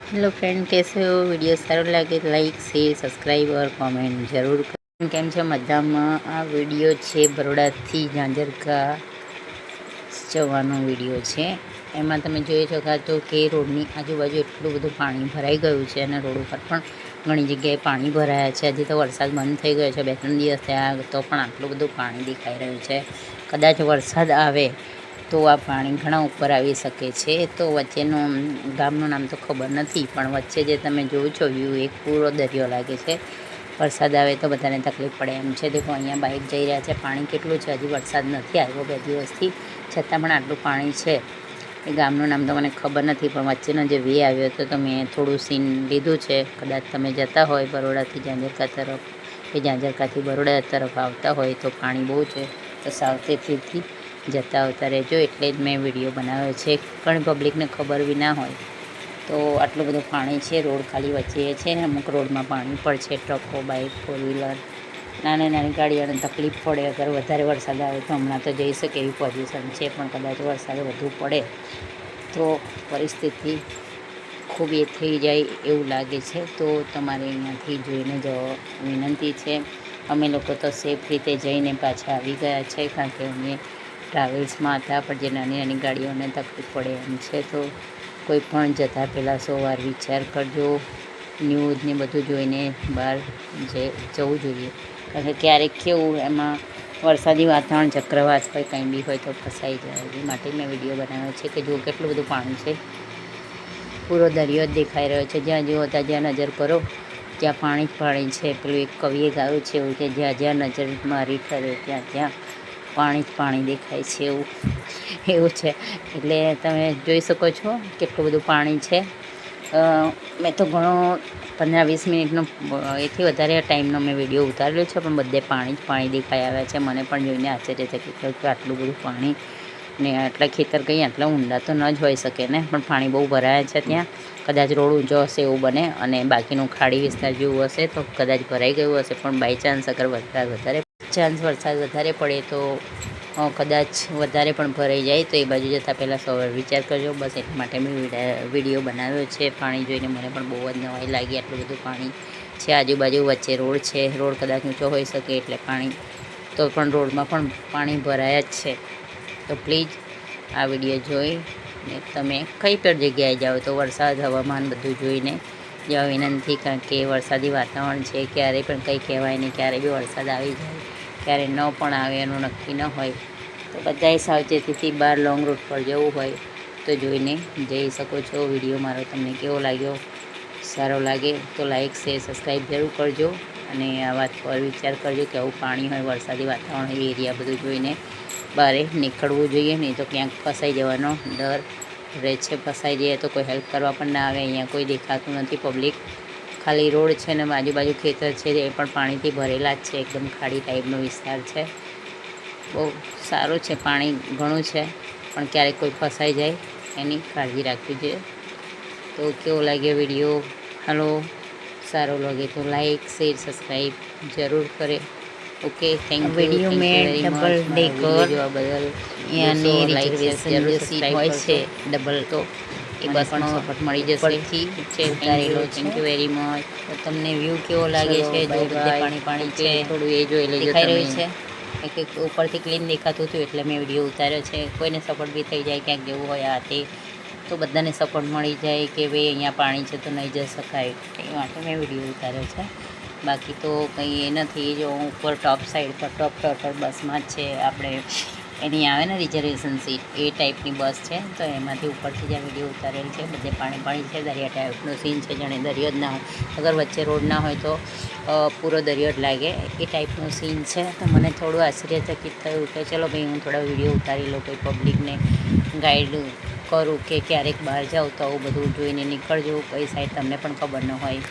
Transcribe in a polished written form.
Hello friend, कैसे हो? Video सारो लगे लाइक शेर सब्सक्राइब और कमेंट जरूर करो। केम छो? मजामां? आ विडियो छे बरोडाथी झांझरका जवानो विडियो छे। एमां तमे जोई शको तो के रोडनी आजुबाजु एटलुं बधुं पाणी भराई गयुं छे अने रोड पर पण घणी जग्याए पाणी भराया छे। हजी तो वरसाद बंध थई गयो छे, 2-3 दिवस थया तो पण आटलुं बधुं पाणी देखाई रह्युं छे। कदाच वरसाद आवे तो आ पाणी घणा उपर आवी शके छे। तो वच्चेनुं गामनुं नाम तो खबर नथी, पण वच्चे जे तमे जोवो छो व्यू एक पूरो दरियो लागे छे। वरसाद आवे तो बधाने तकलीफ पड़े एम छे। देखो अहींया बाइक जई रह्या छे, पाणी केटलुं छे, हजी वरसाद नथी आव्यो 2 दिवसथी, छतां पण आटलुं पाणी छे। ए गामनुं नाम तो मने खबर नथी, पण वच्चेनो जे वे आव्यो तो तो मैं थोड़ुं सीन लीधुं छे। कदाच तमे जता होय बरोडाथी झांझरका तरफ के झांझरकाथी बरोડા तरफ आवता होय तो पाणी बहु छे, तो सावचेतीथी जता आवता रहेजो। एटले ज मैं विडियो बनाव्यो छे। घणी पब्लिकने खबर बी ना होय तो आटलुं बधुं पाणी छे। रोड खाली वच्चे छे, अमुक रोडमां पाणी पण छे। ट्रको, बाइक, फोर व्हीलर, नानी नानी गाड़ीओने तकलीफ पड़े। अगर वधारे वरसाद आवे तो हमणां तो जई शके एवी पोजिशन छे, पण कदाच वरसाद वधु पड़े तो परिस्थिति खूब ए थई जाय एवुं लागे छे। तो तमारे अहींयाथी जोईने जवा विनंती छे। अमे लोको तो सेफ रीते जईने पाछा आवी गया छे, कारण के अमे ट्रावेल्समां हता, पण जे नानी नानी गाड़ीओने तकलीफ पड़े एम छे। तो कोई पण जता पहेला 100 वार विचार करजो। न्यूज़ ने बधुं जोईने बहार जवुं जोईए, कारण के क्यारेक केवुं एमां वरसादी वातावरण चक्रवात होय कंई बी होय तो फसाई जाय। ए माटे मैं विडियो बनाव्यो छे के जो केटलुं बधुं पाणी छे। पूरो दरियो ज देखाई रह्यो छे। ज्यां जुओ त्यां नजर करो त्यां पाणी ज पाणी छे। पेलुं एक कविए गायुं छे एवुं के ज्यां ज्यां नजर मारी ठरे त्यां त्यां पाणी ज पाणी देखाय छे एवुं छे। एटले तमे जोई शको छो केटलुं बधुं पाणी छे। मैं तो घणो 15-20 मिनिटनो एथी वधारे टाइमनो मैं विडियो उतारेलो छे, पण बधे पाणी ज पाणी देखाई आव्या छे। मने पण जोईने आश्चर्य थई गयुं के आटलुं बधुं पाणी ने आटला खेतर कंई आटला ऊंडा तो न ज होई शके ने, पण पाणी बहु भराया छे त्यां। कदाच रोड ऊंचो हशे एवुं बने अने बाकीनुं खाड़ी विस्तार जेवुं हशे तो कदाच भराई गयुं हशे। पण बाय चांस अगर वरसाद वधारे पड़े तो कदाच वधारे पण भराई जाय तो ए बाजु जता पहेला 100 વાર विचार करजो। बस एटला माटे मैं विडियो बनाव्यो छे। पाणी जोईने मने पण बहु ज नवाई लागी। आटलुं बधुं पाणी छे, आजुबाजु वच्चे रोड छे। रोड कदाच ऊंचो होई शके एटले पाणी तो पण रोडमां पण पाणी भराया ज छे। तो प्लीज आ विडियो जोई ने तमे कई पण जग्याए जाओ तो वरसाद हवामान बधुं जोईने जवा विनंती, कारण के वरसादी वातावरण छे। क्यारे पण कंई कहेवाय नहीं, क्यारे बी वरसाद आवी जाय, क्यारे न पण आवे एनुं नक्की न होय। तो बधाए सावचेतीथी बहार लॉंग रूट पर जवुं होय तो जोईने जई शको छो। विडियो मारो तमने केवो लाग्यो? सारो लागे तो लाइक शेर सब्सक्राइब जरूर करजो। अने आ वात पर विचार करजो के आवुं पाणी होय वरसादी वातावरण एरिया बधुं जोईने बारे निकळवुं जोईए, नहीं तो क्यांक फसाई जवानो डर रहे छे। फसाई जईए तो कोई हेल्प करवा पण ना आवे। अहींया कोई देखातुं नथी। पब्लिक खाली रोड छे ने आजुबाजु खेतर छे ए पण पाणीथी भरेला ज छे। एकदम खाड़ी टाइपनो विस्तार छे। बहु सारुं छे, पाणी घणुं छे, पण क्यारेक कोई फसाई जाय एनी काळजी राखवी जोईए। तो केवो लाग्यो विडियो? हेलो, सारो लागे तो लाइक शेर सब्सक्राइब जरूर करे। Okay, thank you very much. Video जोवा बदल यानी रिजर्वेशन जो सीट होय छे डबल तो ए बसमां सपोर्ट मळी जशे। Thank you very much. तो तमने व्यू केवो लागे छे? जो बधे पाणी पाणी छे, थोडुं ए जोई लेजो। देखाई रह्युं छे एक उपरथी क्लीन देखातुं हतुं એટલે મેં વિડીયો ઉતાર્યો છે। કોઈને સપોર્ટ બી થઈ જાય, ક્યાંક જવું હોય આ તે તો બધાને સપોર્ટ મળી જાય કે ભાઈ અહીંયા પાણી છે તો નહીં જઈ શકાય, એ માટે મેં વિડીયો ઉતાર્યો છે। બાકી તો કંઈ એ નથી। જો ઉપર ટોપ સાઈડ પર ટોપ ફ્લોર પર બસમાં જ છે આપણે એની આવે ને રિઝર્વેશન સીટ એ ટાઈપની બસ છે। તો એમાંથી ઉપરથી જ આ વિડીયો ઉતારેલ છે। બધે પાણી પાણી છે, દરિયા ટાઈપનો સીન છે, જાણે દરિયો જ ના હોય। અગર વચ્ચે રોડ ના હોય તો પૂરો દરિયો જ લાગે એ ટાઈપનો સીન છે। તો મને થોડું આશ્ચર્યચકિત થયું કે ચલો ભાઈ હું થોડા વિડીયો ઉતારી લઉં, કોઈ પબ્લિકને ગાઈડ કરું કે ક્યારેક બહાર જાઉં તો આવું બધું જોઈને નીકળજો। કઈ સાઈડ તમને પણ ખબર ન હોય